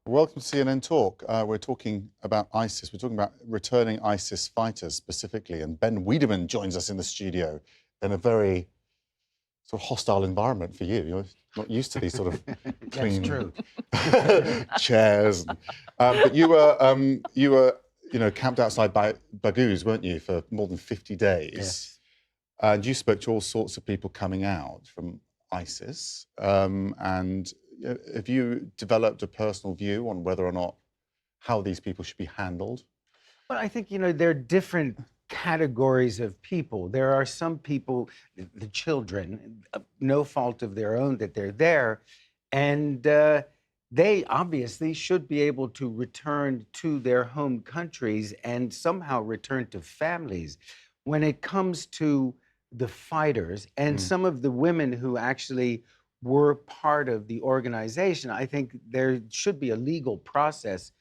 Welcome to CNN Talk. We're talking about ISIS. We're talking about returning ISIS fighters specifically. And Ben Wiedemann joins us in the studio in a very sort of hostile environment for you. You're not used to these sort of clean chairs. But you were, camped outside Baghouz, weren't you, for more than 50 days? Yes. And you spoke to all sorts of people coming out from ISIS. And have you developed a personal view on whether or not how these people should be handled? Well, I think, there are different categories of people. There are some people, the children, no fault of their own that they're there, and they obviously should be able to return to their home countries and somehow return to families. When it comes to the fighters and some of the women who actually were part of the organization, I think there should be a legal process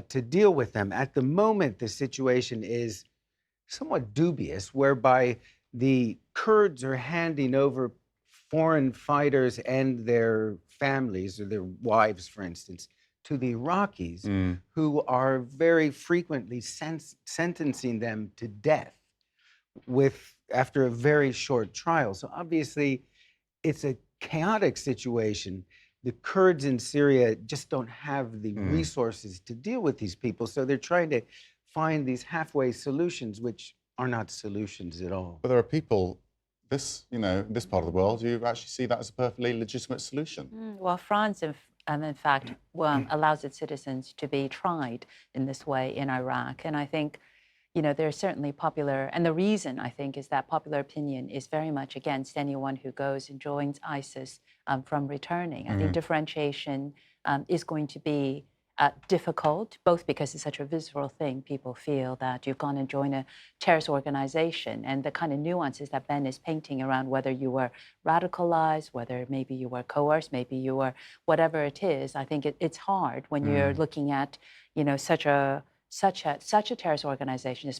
to deal with them. At the moment, the situation is somewhat dubious, whereby the Kurds are handing over foreign fighters and their families, or their wives, for instance, to the Iraqis, who are very frequently sentencing them to death after a very short trial. So obviously, it's a chaotic situation. The Kurds in Syria just don't have the resources to deal with these people. So they're trying to find these halfway solutions, which are not solutions at all. But there are people, this part of the world, you actually see that as a perfectly legitimate solution. Well, France, in fact, allows its citizens to be tried in this way in Iraq. And I think they're certainly popular. And the reason, I think, is that popular opinion is very much against anyone who goes and joins ISIS from returning. I think differentiation is going to be difficult, both because it's such a visceral thing. People feel that you've gone and joined a terrorist organization, and the kind of nuances that Ben is painting around whether you were radicalized, whether maybe you were coerced, maybe you were whatever it is. I think it's hard when you're looking at, such a terrorist organization.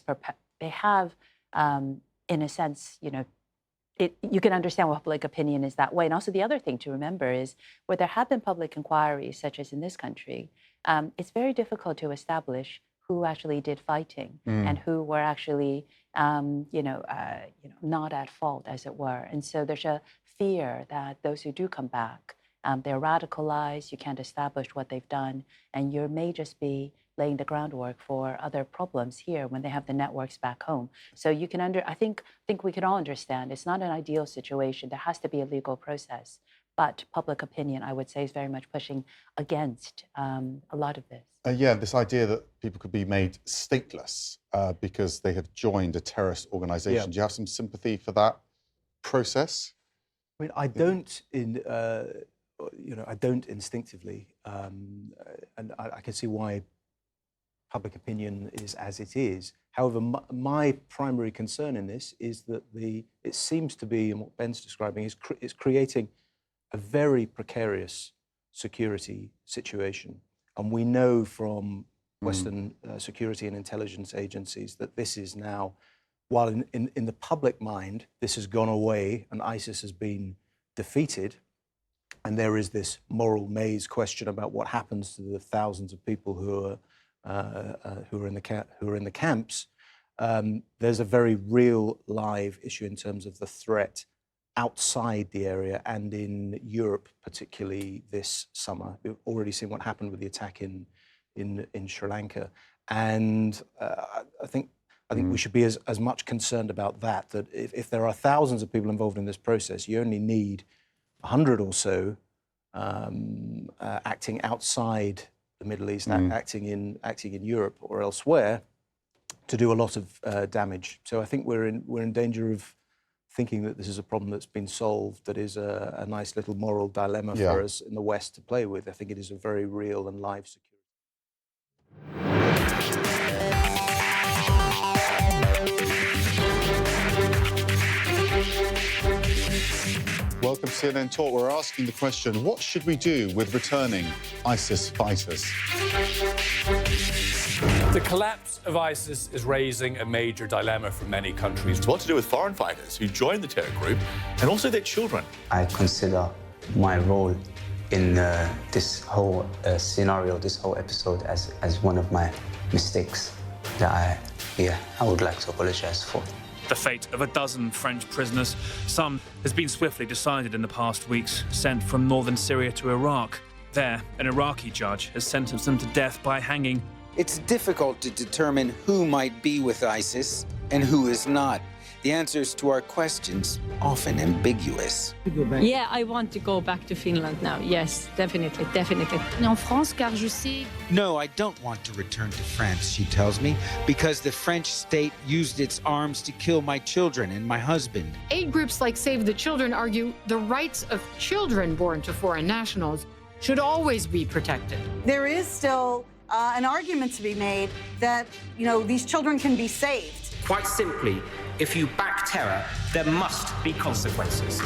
They have, in a sense, you can understand why public opinion is that way. And also the other thing to remember is where there have been public inquiries, such as in this country, it's very difficult to establish who actually did fighting and who were actually, not at fault, as it were. And so there's a fear that those who do come back, they're radicalized, you can't establish what they've done, and you may just be laying the groundwork for other problems here when they have the networks back home. So you can I think we can all understand it's not an ideal situation. There has to be a legal process, but public opinion, I would say, is very much pushing against a lot of this. This idea that people could be made stateless because they have joined a terrorist organization. Do you have some sympathy for that process? I mean, I don't instinctively, and I can see why public opinion is as it is. However, my primary concern in this is that it seems to be, and what Ben's describing, is creating a very precarious security situation. And we know from Western security and intelligence agencies that this is now, while in the public mind, this has gone away and ISIS has been defeated, and there is this moral maze question about what happens to the thousands of people who are in the camps. There's a very real live issue in terms of the threat outside the area and in Europe, particularly this summer. We've already seen what happened with the attack in Sri Lanka, and I think we should be as much concerned about that if there are thousands of people involved in this process, you only need 100 or so acting outside the Middle East, acting in Europe or elsewhere, to do a lot of damage. So I think we're in danger of thinking that this is a problem that's been solved, that is a nice little moral dilemma for us in the West to play with. I think it is a very real and live security. Welcome to CNN Talk. We're asking the question, what should we do with returning ISIS fighters? The collapse of ISIS is raising a major dilemma for many countries. What to do with foreign fighters who join the terror group and also their children? I consider my role in this whole scenario, this whole episode, as one of my mistakes that I would like to apologize for. The fate of a dozen French prisoners, some has been swiftly decided in the past weeks, sent from northern Syria to Iraq. There, an Iraqi judge has sentenced them to death by hanging. It's difficult to determine who might be with ISIS and who is not. The answers to our questions often ambiguous. Yeah, I want to go back to Finland now. Yes, definitely, definitely. En France, car je sais. No, I don't want to return to France, she tells me, because the French state used its arms to kill my children and my husband. Aid groups like Save the Children argue the rights of children born to foreign nationals should always be protected. There is still an argument to be made that, these children can be saved. Quite simply, if you back terror, there must be consequences.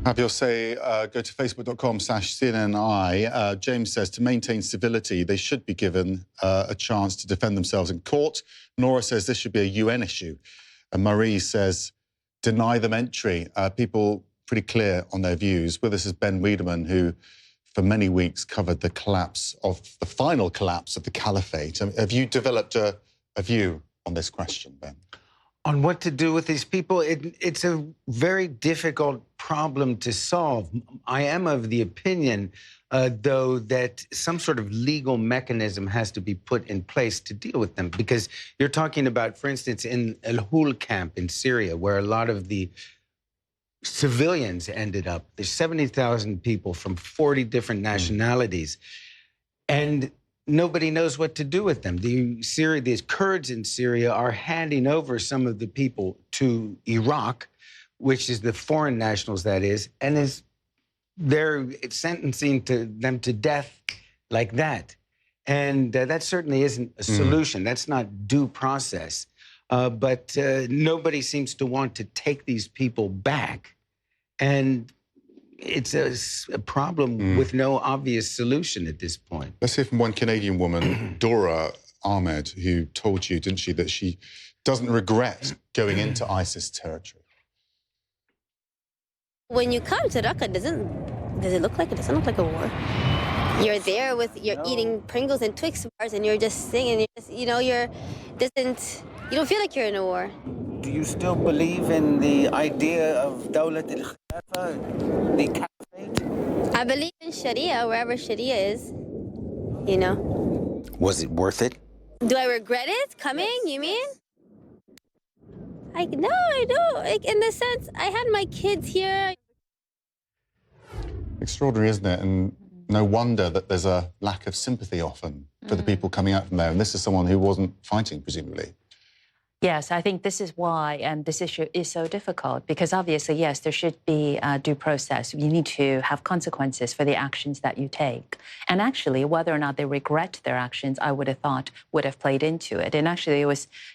Have your say. Go to facebook.com/CNNI. James says, to maintain civility, they should be given a chance to defend themselves in court. Nora says this should be a UN issue. And Marie says, deny them entry. People pretty clear on their views. With us is Ben Wiedemann, who for many weeks covered the final collapse of the caliphate. Have you developed a view on this question, Ben? On what to do with these people, it's a very difficult problem to solve. I am of the opinion, though, that some sort of legal mechanism has to be put in place to deal with them. Because you're talking about, for instance, in El Hul camp in Syria, where a lot of the civilians ended up. There's 70,000 people from 40 different nationalities. And nobody knows what to do with them. These Kurds in Syria are handing over some of the people to Iraq, which is the foreign nationals, that is, and they're sentencing them to death like that. And that certainly isn't a solution. That's not due process. But nobody seems to want to take these people back. And it's a problem with no obvious solution at this point. Let's hear from one Canadian woman, Dora Ahmed, who told you, didn't she, that she doesn't regret going into ISIS territory. When you come to Raqqa, does it look like it? Doesn't look like a war. You're there you're eating Pringles and Twix bars, and you're just singing. You don't feel like you're in a war. Do you still believe in the idea of Dawlat al-Khilafa, the caliphate? I believe in Sharia, wherever Sharia is, Was it worth it? Do I regret it coming, you mean? No, I don't. In the sense, I had my kids here. Extraordinary, isn't it? And no wonder that there's a lack of sympathy often for the people coming out from there. And this is someone who wasn't fighting, presumably. Yes, I think this is why this issue is so difficult, because obviously, yes, there should be due process. You need to have consequences for the actions that you take. And actually, whether or not they regret their actions, I would have thought would have played into it. And actually,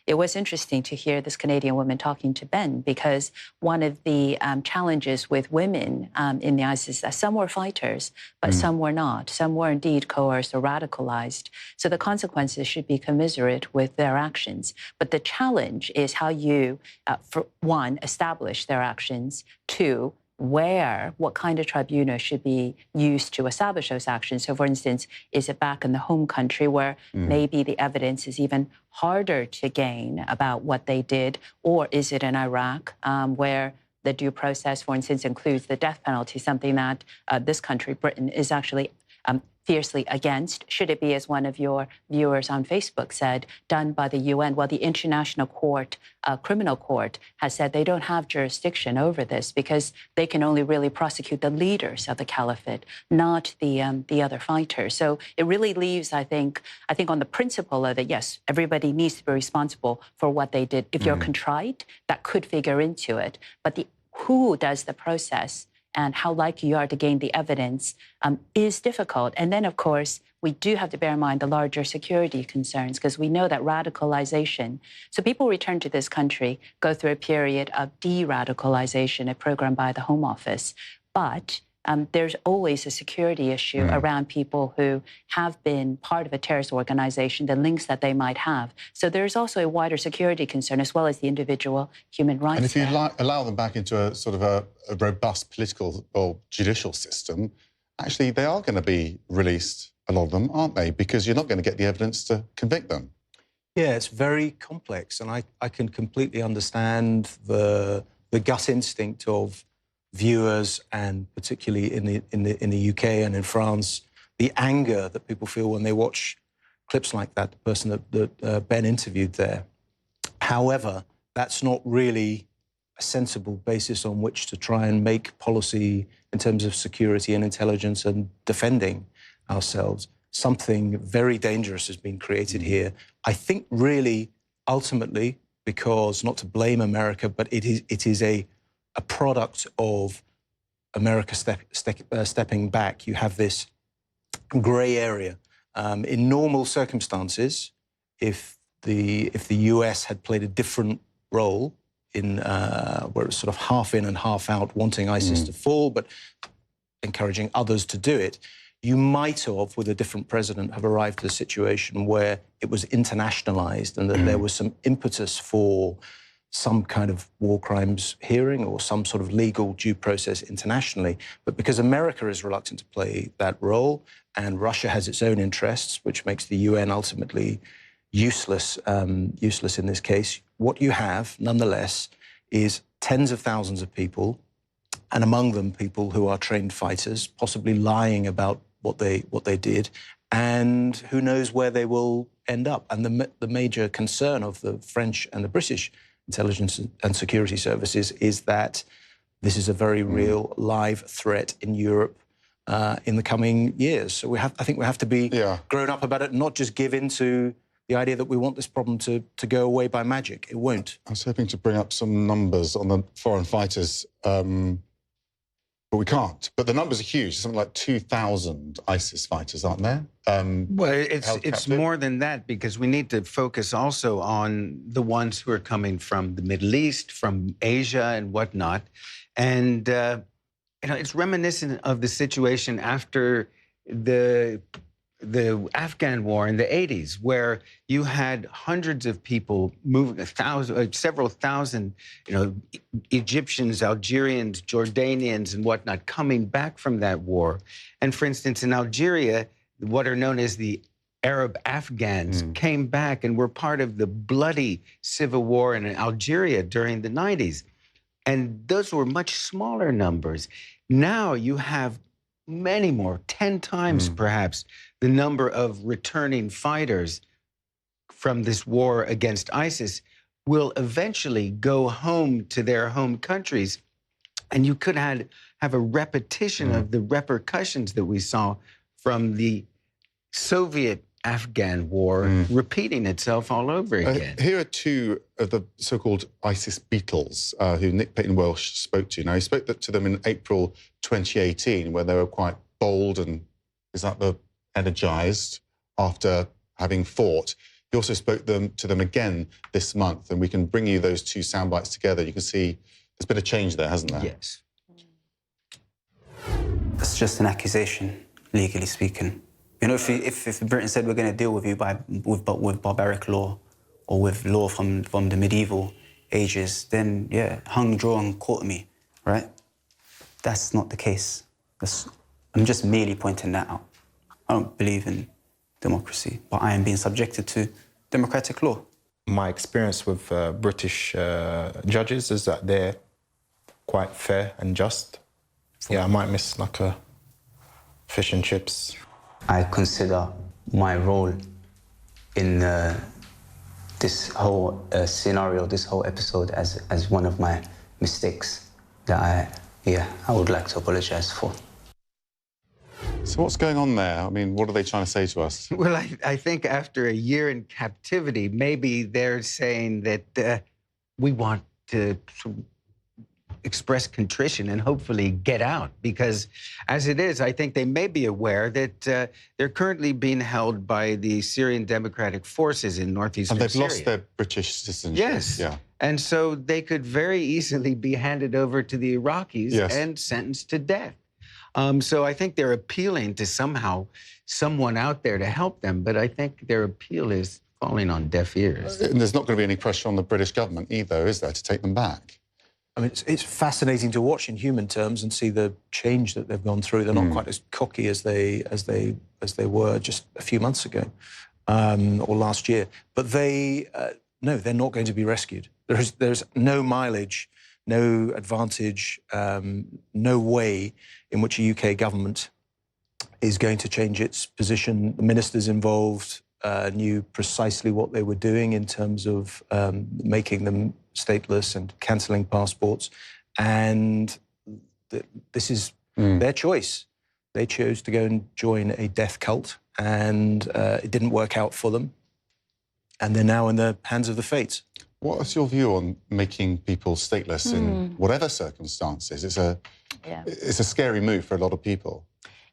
it was interesting to hear this Canadian woman talking to Ben, because one of the challenges with women in the ISIS is that some were fighters, but some were not. Some were indeed coerced or radicalized. So the consequences should be commensurate with their actions. But the challenge is how you, for one, establish their actions. Two, what kind of tribunal should be used to establish those actions. So, for instance, is it back in the home country where maybe the evidence is even harder to gain about what they did? Or is it in Iraq where the due process, for instance, includes the death penalty, something that this country, Britain, is actually fiercely against? Should it be, as one of your viewers on Facebook said, done by the UN? Well, the International Court, Criminal Court, has said they don't have jurisdiction over this because they can only really prosecute the leaders of the caliphate, not the other fighters. So it really leaves, I think on the principle of that, yes, everybody needs to be responsible for what they did. If you're contrite, that could figure into it. But who does the process and how likely you are to gain the evidence is difficult. And then, of course, we do have to bear in mind the larger security concerns, because we know that radicalization, so people return to this country, go through a period of de-radicalization, a program by the Home Office. But there's always a security issue around people who have been part of a terrorist organization, the links that they might have. So there's also a wider security concern as well as the individual human rights. And if you there. allow them back into a sort of a robust political or judicial system, actually they are going to be released, a lot of them, aren't they? Because you're not going to get the evidence to convict them. Yeah, it's very complex, and I can completely understand the gut instinct of viewers, and particularly in the UK and in France, the anger that people feel when they watch clips like that, the person that Ben interviewed there. However, that's not really a sensible basis on which to try and make policy in terms of security and intelligence and defending ourselves. Something very dangerous has been created here. I think really, ultimately, because, not to blame America, but it is a product of America stepping back. You have this grey area. In normal circumstances, if the US had played a different role in where it was sort of half in and half out, wanting ISIS to fall, but encouraging others to do it, you might have, with a different president, have arrived at a situation where it was internationalized and that there was some impetus for some kind of war crimes hearing or some sort of legal due process internationally. But because America is reluctant to play that role and Russia has its own interests, which makes the UN ultimately useless in this case, what you have, nonetheless, is tens of thousands of people, and among them people who are trained fighters, possibly lying about what they did, and who knows where they will end up. And the major concern of the French and the British intelligence and security services is that this is a very real live threat in Europe in the coming years. So I think we have to be grown up about it, not just give in to the idea that we want this problem to go away by magic. It won't. I was hoping to bring up some numbers on the foreign fighters, but we can't. But the numbers are huge. Something like 2,000 ISIS fighters, aren't there? Well, it's more than that, because we need to focus also on the ones who are coming from the Middle East, from Asia and whatnot. And, it's reminiscent of the situation after the Afghan war in the 80s, where you had hundreds of people moving, several thousand, Egyptians, Algerians, Jordanians, and whatnot, coming back from that war. And for instance, in Algeria, what are known as the Arab Afghans came back and were part of the bloody civil war in Algeria during the 90s. And those were much smaller numbers. Now you have many more, 10 times perhaps, the number of returning fighters from this war against ISIS will eventually go home to their home countries. And you could have a repetition of the repercussions that we saw from the Soviet Afghan war repeating itself all over again. Here are two of the so-called ISIS Beatles who Nick Payton-Welsh spoke to. Now, he spoke to them in April 2018, where they were quite bold and energized after having fought. He also spoke to them again this month, and we can bring you those two sound bites together. You can see there's been a change there, hasn't there? Yes. It's just an accusation, legally speaking. If Britain said we're going to deal with you with barbaric law or with law from the medieval ages, then hung, draw, and quarter me, right? That's not the case. I'm just merely pointing that out. I don't believe in democracy, but I am being subjected to democratic law. My experience with British judges is that they're quite fair and just. Yeah, I might miss like a fish and chips. I consider my role in this whole scenario, this whole episode, as one of my mistakes that I would like to apologize for. So what's going on there? I mean, what are they trying to say to us? Well, I think after a year in captivity, maybe they're saying that we want to express contrition and hopefully get out, because as it is, I think they may be aware that they're currently being held by the Syrian Democratic Forces in northeastern Syria. And they've lost their British citizenship. Yes. Yeah. And so they could very easily be handed over to the Iraqis and sentenced to death. So I think they're appealing to someone out there to help them, but I think their appeal is falling on deaf ears. And there's not going to be any pressure on the British government either, is there, to take them back? I mean, it's fascinating to watch in human terms and see the change that they've gone through. They're not quite as cocky as they were just a few months ago or last year. But no, they're not going to be rescued. There's no mileage, no advantage, no way in which a UK government is going to change its position. The ministers involved knew precisely what they were doing in terms of making them stateless and cancelling passports. And this is their choice. They chose to go and join a death cult, and it didn't work out for them. And they're now in the hands of the fates. What's your view on making people stateless in whatever circumstances? It's a scary move for a lot of people.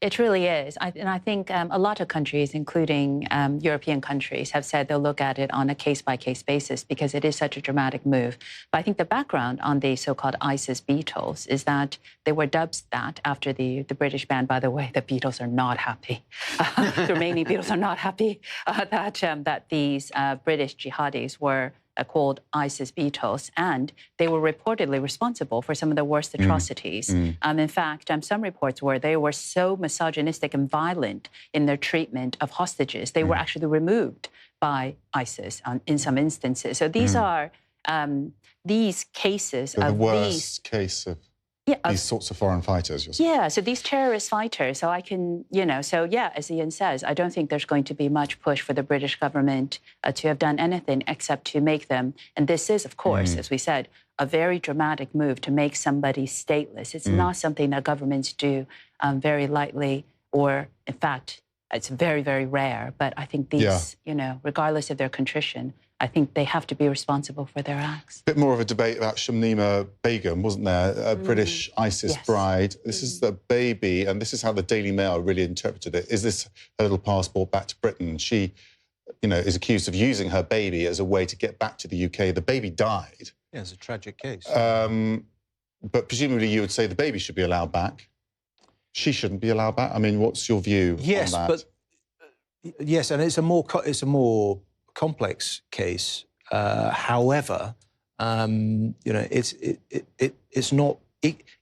It really is. And I think a lot of countries, including European countries, have said they'll look at it on a case-by-case basis because it is such a dramatic move. But I think the background on the so-called ISIS Beatles is that they were dubbed that after the British band. By the way, the Beatles are not happy. The Romanian Beatles are not happy that these British jihadis were called ISIS Beatles, and they were reportedly responsible for some of the worst atrocities. In fact, some reports were they were so misogynistic and violent in their treatment of hostages, they were actually removed by ISIS in some instances. So these are these cases the of worst case of these sorts of foreign fighters, you're saying? Yeah, so these terrorist fighters, so I can, as Ian says, I don't think there's going to be much push for the British government to have done anything except to make them, and this is, of course, as we said, a very dramatic move to make somebody stateless. It's not something that governments do very lightly, or, in fact, it's very, very rare. But I think these, regardless of their contrition, I think they have to be responsible for their acts. A bit more of a debate about Shamima Begum, wasn't there? A British ISIS bride. This is the baby, and this is how the Daily Mail really interpreted it. Is this her little passport back to Britain? She, is accused of using her baby as a way to get back to the UK. The baby died. Yeah, it's a tragic case. But presumably you would say the baby should be allowed back. She shouldn't be allowed back. I mean, what's your view on that? Yes, and it's a more complex case. However, it's not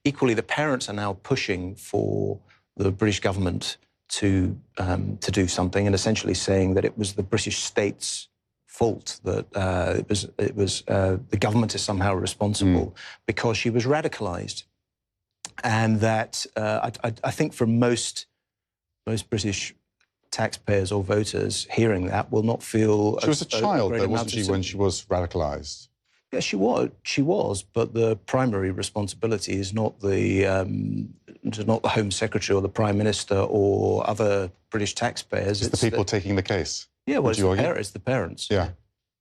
equally. The parents are now pushing for the British government to do something, and essentially saying that it was the British state's fault, that it was the government is somehow responsible because she was radicalised, and that I think for most British taxpayers or voters hearing that will not feel... She was a child, though, wasn't she, when she was radicalised? Yeah, she was, but the primary responsibility is not the Home Secretary or the Prime Minister or other British taxpayers. It's the people taking the case. Yeah, well, it's the parents. Yeah.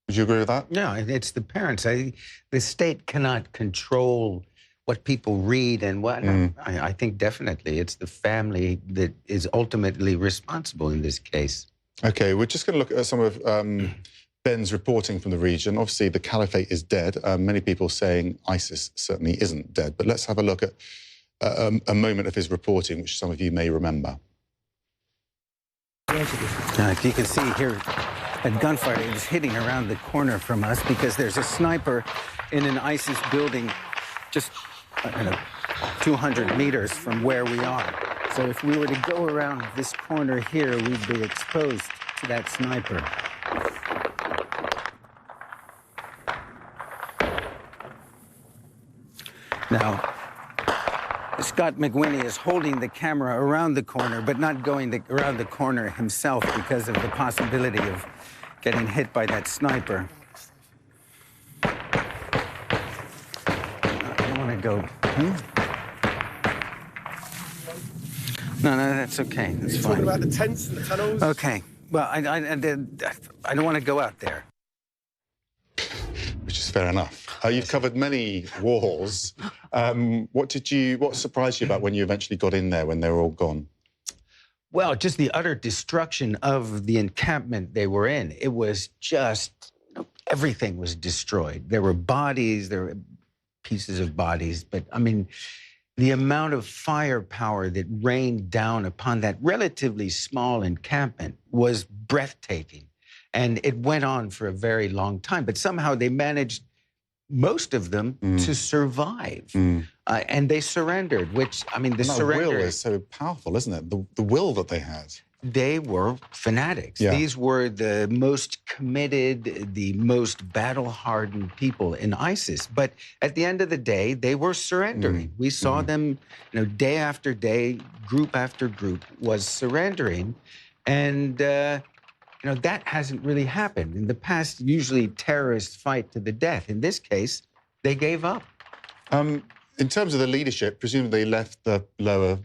Would you agree with that? No, it's the parents. The state cannot control what people read and what. I think definitely it's the family that is ultimately responsible in this case. OK, we're just going to look at some of Ben's reporting from the region. Obviously, the caliphate is dead. Many people saying ISIS certainly isn't dead. But let's have a look at a moment of his reporting, which some of you may remember. If you can see here, at gunfire, it was hitting around the corner from us because there's a sniper in an ISIS building just 200 meters from where we are. So if we were to go around this corner here, we'd be exposed to that sniper. Now, Scott McWhinney is holding the camera around the corner, but not going around the corner himself because of the possibility of getting hit by that sniper. I don't want to go. No, that's okay. That's fine. Talking about the tents and the tunnels? Okay. Well, I don't want to go out there. Which is fair enough. You've covered many wars. What surprised you about when you eventually got in there, when they were all gone? Well, just the utter destruction of the encampment they were in. It was just, everything was destroyed. There were bodies, there were pieces of bodies, but I mean, the amount of firepower that rained down upon that relatively small encampment was breathtaking. And it went on for a very long time, but somehow they managed, most of them, to survive. And they surrendered, which, I mean, the surrender... will is so powerful, isn't it? The will that they had. They were fanatics. Yeah. These were the most committed, the most battle-hardened people in ISIS. But at the end of the day, they were surrendering. We saw them, day after day, group after group was surrendering. And, that hasn't really happened. In the past, usually terrorists fight to the death. In this case, they gave up. In terms of the leadership, presumably they left the lower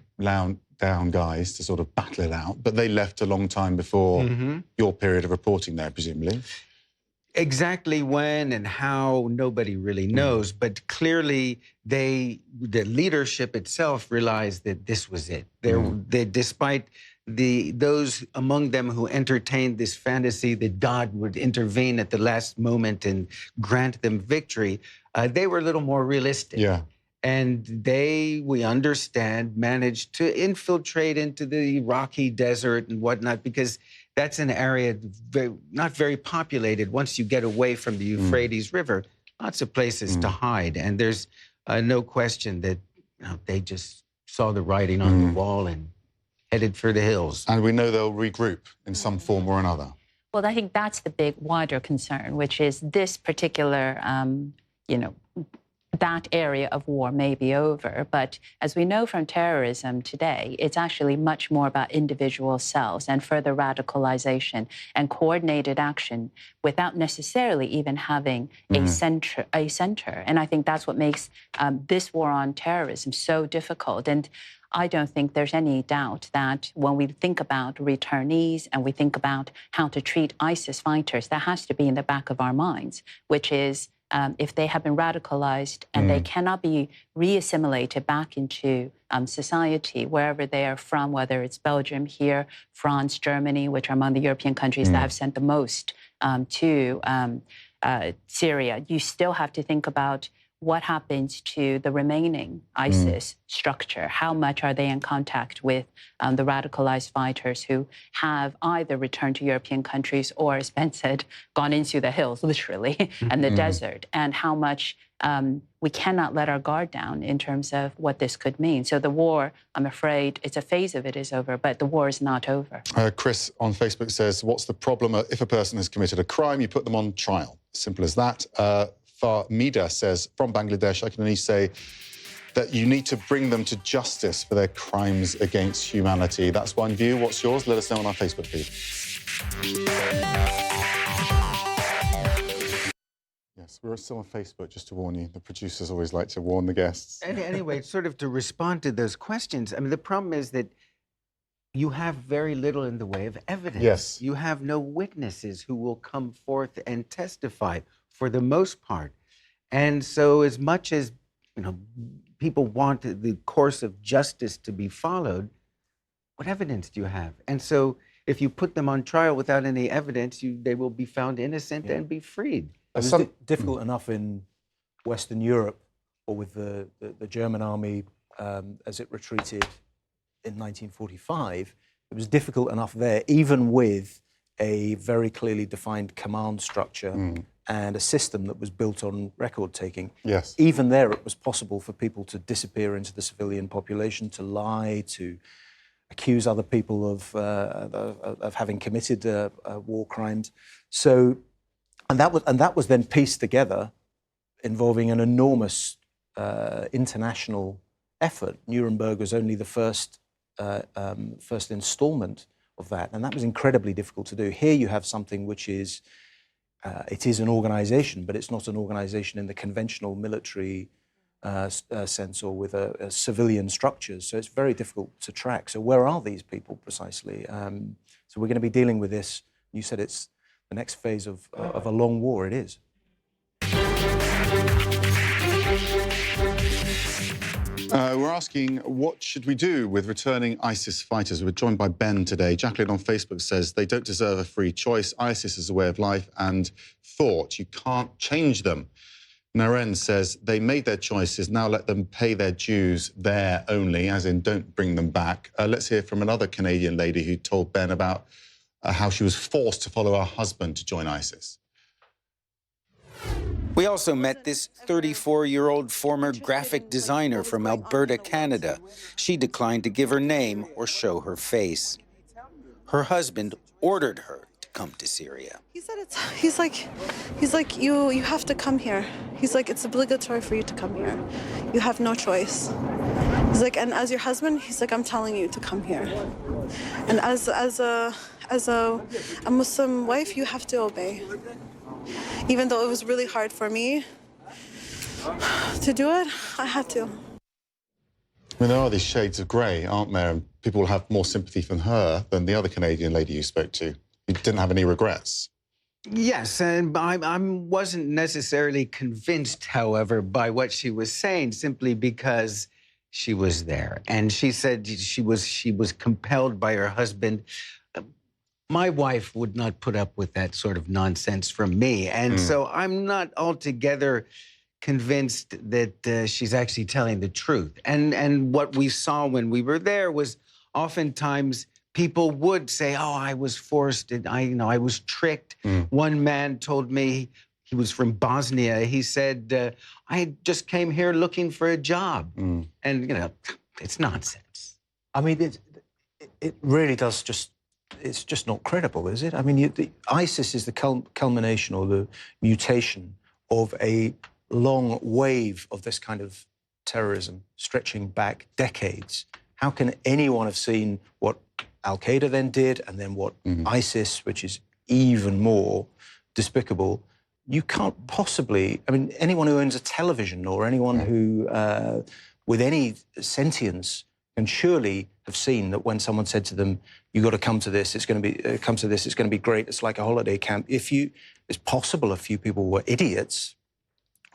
down guys to sort of battle it out, but they left a long time before your period of reporting there, presumably. Exactly when and how, nobody really knows, but clearly the leadership itself realized that this was it. Despite those among them who entertained this fantasy that God would intervene at the last moment and grant them victory, they were a little more realistic. Yeah. And we understand, managed to infiltrate into the Iraqi desert and whatnot, because that's an area not very populated. Once you get away from the Euphrates River, lots of places to hide. And there's no question that they just saw the writing on the wall and headed for the hills. And we know they'll regroup in some form or another. Well, I think that's the big wider concern, which is this particular, that area of war may be over. But as we know from terrorism today, it's actually much more about individual cells and further radicalization and coordinated action without necessarily even having a center. And I think that's what makes this war on terrorism so difficult. And I don't think there's any doubt that when we think about returnees and we think about how to treat ISIS fighters, that has to be in the back of our minds, which is if they have been radicalized and they cannot be re-assimilated back into society, wherever they are from, whether it's Belgium, here, France, Germany, which are among the European countries that have sent the most to Syria, you still have to think about what happens to the remaining ISIS structure? How much are they in contact with the radicalized fighters who have either returned to European countries or, as Ben said, gone into the hills, literally, and the desert? And how much we cannot let our guard down in terms of what this could mean. So the war, I'm afraid, it's a phase of it is over, but the war is not over. Chris on Facebook says, what's the problem? If a person has committed a crime, you put them on trial. Simple as that. Farmida says, from Bangladesh, I can only say that you need to bring them to justice for their crimes against humanity. That's one view. What's yours? Let us know on our Facebook feed. Yes, we're still on Facebook, just to warn you. The producers always like to warn the guests. Anyway, sort of to respond to those questions, I mean, the problem is that you have very little in the way of evidence. Yes. You have no witnesses who will come forth and testify, for the most part. And so as much as, people want the course of justice to be followed, what evidence do you have? And so if you put them on trial without any evidence, they will be found innocent and be freed. It was difficult enough in Western Europe, or with the German army as it retreated in 1945. It was difficult enough there, even with a very clearly defined command structure and a system that was built on record taking. Yes. Even there, it was possible for people to disappear into the civilian population, to lie, to accuse other people of having committed war crimes. So, and that was then pieced together, involving an enormous international effort. Nuremberg was only the first installment of that, and that was incredibly difficult to do. Here you have something which is, it is an organization, but it's not an organization in the conventional military sense or with a civilian structures, so it's very difficult to track. So where are these people precisely? So we're going to be dealing with this. You said it's the next phase of a long war. It is. We're asking, what should we do with returning ISIS fighters? We're joined by Ben today. Jacqueline on Facebook says they don't deserve a free choice. ISIS is a way of life and thought. You can't change them. Naren says, they made their choices, now let them pay their dues there only, as in don't bring them back. Let's hear from another Canadian lady who told Ben about how she was forced to follow her husband to join ISIS. We also met this 34-year-old former graphic designer from Alberta, Canada. She declined to give her name or show her face. Her husband ordered her to come to Syria. He said he's like you have to come here. He's like, it's obligatory for you to come here. You have no choice. He's like, and as your husband, he's like, I'm telling you to come here. And as a Muslim wife, you have to obey. Even though it was really hard for me to do it, I had to. I mean, there are these shades of grey, aren't there? And people will have more sympathy from her than the other Canadian lady you spoke to, who didn't have any regrets. Yes, and I wasn't necessarily convinced, however, by what she was saying, simply because she was there. And she said she was compelled by her husband. My wife would not put up with that sort of nonsense from me. And so I'm not altogether convinced that she's actually telling the truth. And what we saw when we were there was oftentimes people would say, oh, I was forced, and I was tricked. One man told me, he was from Bosnia, he said, I just came here looking for a job. And, it's nonsense. I mean, it really does it's just not credible, is it? I mean, ISIS is the culmination or the mutation of a long wave of this kind of terrorism stretching back decades. How can anyone have seen what Al-Qaeda then did and then what ISIS, which is even more despicable? You can't possibly, I mean, anyone who owns a television or anyone who, with any sentience, can surely have seen that when someone said to them, "You got to come to this. It's going to be come to this. It's going to be great. It's like a holiday camp." It's possible a few people were idiots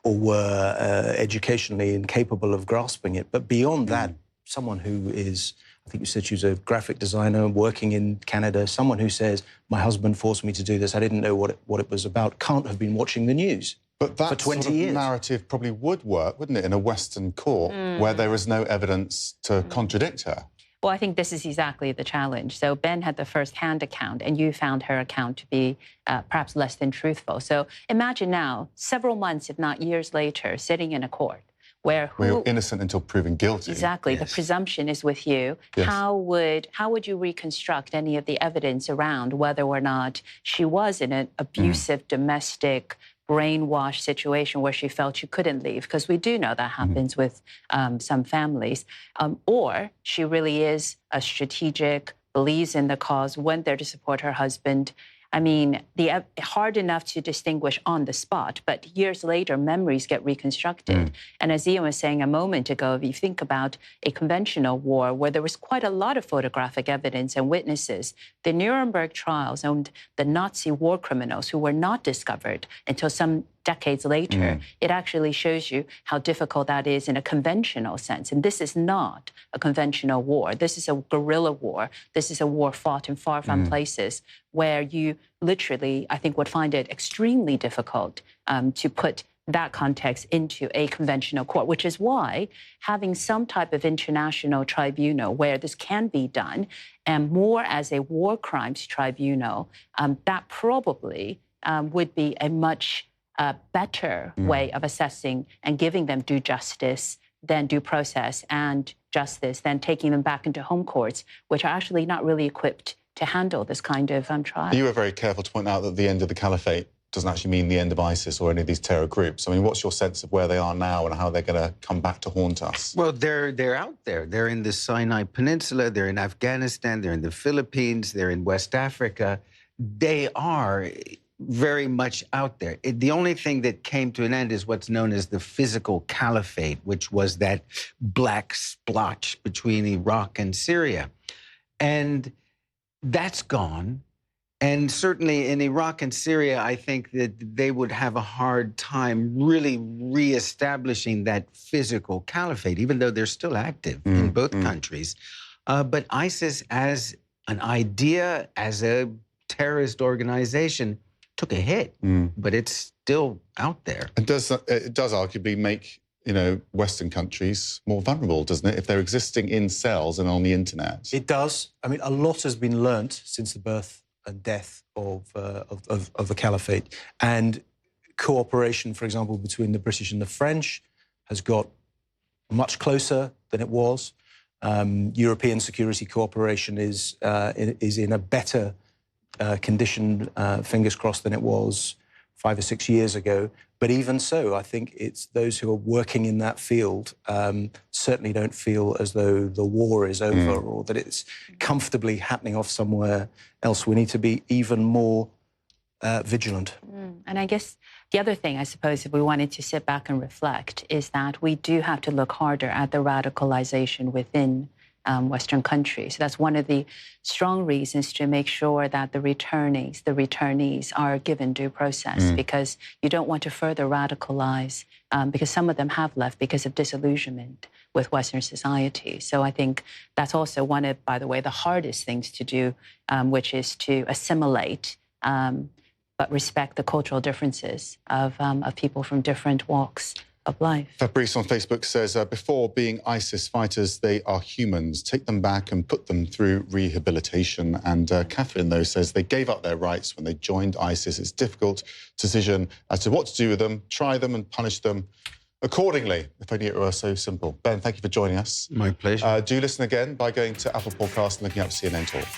or were educationally incapable of grasping it. But beyond that, someone who is, I think you said she was a graphic designer working in Canada, someone who says, "My husband forced me to do this. I didn't know what it was about," can't have been watching the news. But that for 20 sort of years. narrative probably would work, wouldn't it, in a Western court where there is no evidence to contradict her? Well, I think this is exactly the challenge. So Ben had the first-hand account, and you found her account to be perhaps less than truthful. So imagine now, several months, if not years later, sitting in a court where You're innocent until proven guilty. Exactly. The presumption is with you. Yes. How would you reconstruct any of the evidence around whether or not she was in an abusive domestic brainwashed situation where she felt she couldn't leave? Because we do know that happens with some families. Or she really is a strategic, believes in the cause, went there to support her husband. I mean, hard enough to distinguish on the spot, but years later, memories get reconstructed. And as Ian was saying a moment ago, if you think about a conventional war where there was quite a lot of photographic evidence and witnesses, the Nuremberg trials and the Nazi war criminals who were not discovered until some decades later, it actually shows you how difficult that is in a conventional sense. And this is not a conventional war. This is a guerrilla war. This is a war fought in far-flung places where you literally, I think, would find it extremely difficult to put that context into a conventional court, which is why having some type of international tribunal where this can be done, and more as a war crimes tribunal, that probably would be a much better way of assessing and giving them due justice, then due process and justice, then taking them back into home courts, which are actually not really equipped to handle this kind of trial. You were very careful to point out that the end of the caliphate doesn't actually mean the end of ISIS or any of these terror groups. I mean, what's your sense of where they are now and how they're going to come back to haunt us? Well, they're out there. They're in the Sinai Peninsula. They're in Afghanistan. They're in the Philippines. They're in West Africa. They are very much out there. The only thing that came to an end is what's known as the physical caliphate, which was that black splotch between Iraq and Syria. And that's gone. And certainly in Iraq and Syria, I think that they would have a hard time really reestablishing that physical caliphate, even though they're still active in both countries. But ISIS as an idea, as a terrorist organization, took a hit, but it's still out there. And it does arguably make, you know, Western countries more vulnerable, doesn't it? If they're existing in cells and on the internet. It does. I mean, a lot has been learnt since the birth and death of the caliphate. And cooperation, for example, between the British and the French has got much closer than it was. European security cooperation is in a better condition, fingers crossed, than it was 5 or 6 years ago. But even so, I think it's those who are working in that field certainly don't feel as though the war is over or that it's comfortably happening off somewhere else. We need to be even more vigilant. And I guess the other thing, I suppose, if we wanted to sit back and reflect, is that we do have to look harder at the radicalization within Western countries. That's one of the strong reasons to make sure that the returnees are given due process, because you don't want to further radicalize, because some of them have left because of disillusionment with Western society. So I think that's also one of, by the way, the hardest things to do, which is to assimilate, but respect the cultural differences of people from different walks of life. Fabrice on Facebook says, before being ISIS fighters, they are humans. Take them back and put them through rehabilitation. And Catherine, though, says they gave up their rights when they joined ISIS. It's a difficult decision as to what to do with them. Try them and punish them accordingly. If only it were so simple. Ben, thank you for joining us. My pleasure. Do listen again by going to Apple Podcasts and looking up CNN Talk.